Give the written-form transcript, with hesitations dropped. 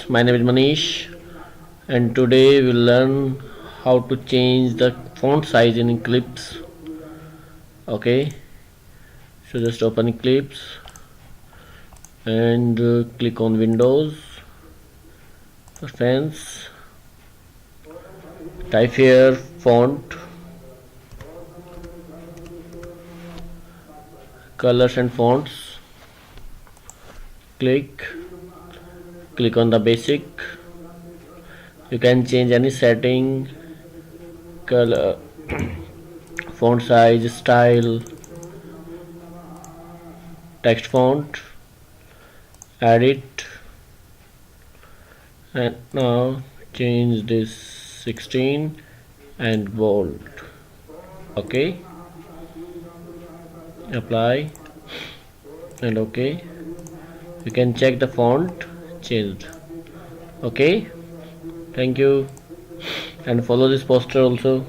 My name is Manish, and today we'll learn how to change the font size in Eclipse. Okay, so just open Eclipse and click on Windows, Advanced, type here font, colors and fonts. Click on the basic. You can change any setting, color, font size, style, text font, edit, and now change this 16 and bold. Okay, apply and okay. You can check the font changed. Okay, thank you, and follow this poster also.